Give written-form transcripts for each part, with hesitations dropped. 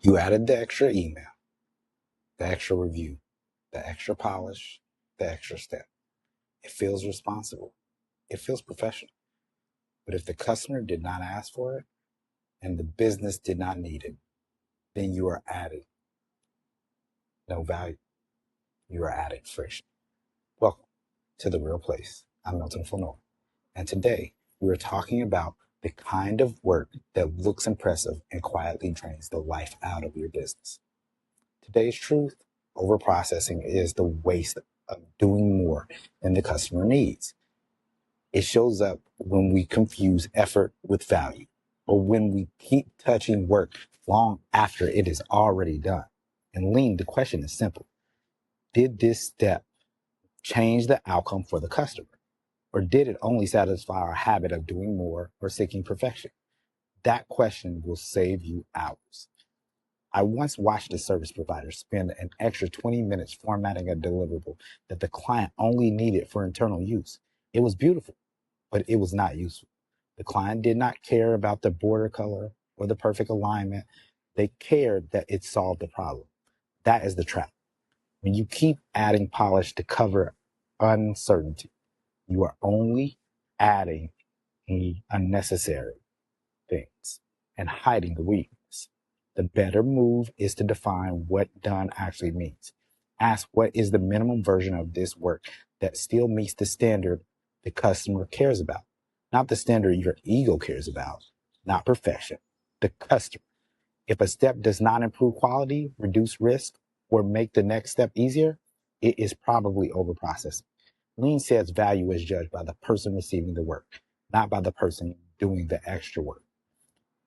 You added the extra email, the extra review, the extra polish, the extra step. It feels responsible. It feels professional. But if the customer did not ask for it and the business did not need it, then you are adding no value. You are adding friction. Welcome to The Real Place. I'm Milton Flanor. And today we are talking about the kind of work that looks impressive and quietly drains the life out of your business. Today's truth, overprocessing is the waste of doing more than the customer needs. It shows up when we confuse effort with value, or when we keep touching work long after it is already done. And Lean, the question is simple. Did this step change the outcome for the customer? Or did it only satisfy our habit of doing more or seeking perfection? That question will save you hours. I once watched a service provider spend an extra 20 minutes formatting a deliverable that the client only needed for internal use. It was beautiful, but it was not useful. The client did not care about the border color or the perfect alignment. They cared that it solved the problem. That is the trap. When you keep adding polish to cover uncertainty, you are only adding the unnecessary things and hiding the weakness. The better move is to define what done actually means. Ask what is the minimum version of this work that still meets the standard the customer cares about, not the standard your ego cares about, not perfection, the customer. If a step does not improve quality, reduce risk, or make the next step easier, it is probably overprocessing. Lean says value is judged by the person receiving the work, not by the person doing the extra work.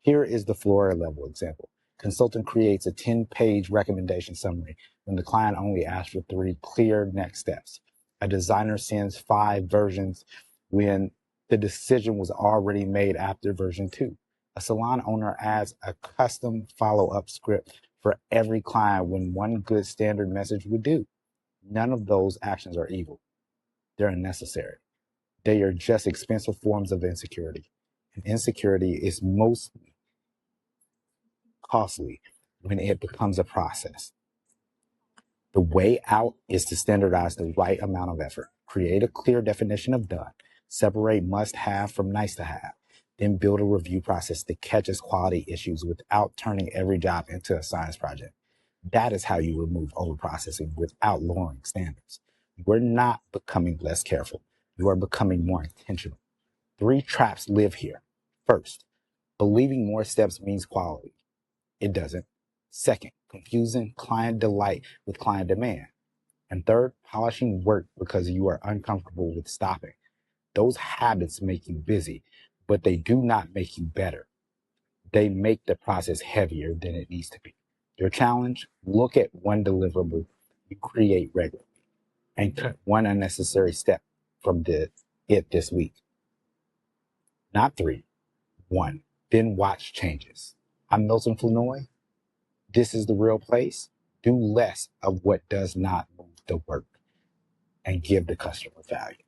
Here is the floor level example. Consultant creates a 10-page recommendation summary when the client only asks for 3 clear next steps. A designer sends 5 versions when the decision was already made after version 2. A salon owner adds a custom follow-up script for every client when one good standard message would do. None of those actions are evil. They're unnecessary. They are just expensive forms of insecurity. And insecurity is most costly when it becomes a process. The way out is to standardize the right amount of effort, create a clear definition of done, separate must have from nice to have, then build a review process that catches quality issues without turning every job into a science project. That is how you remove overprocessing without lowering standards. We're not becoming less careful. You are becoming more intentional. 3 traps live here. First, believing more steps means quality. It doesn't. Second, confusing client delight with client demand. And third, polishing work because you are uncomfortable with stopping. Those habits make you busy, but they do not make you better. They make the process heavier than it needs to be. Your challenge, look at one deliverable you create regularly and cut one unnecessary step from it this week. Not 3, 1. Then watch changes. I'm Milton Flanoy. This is The Real Place. Do less of what does not move the work and give the customer value.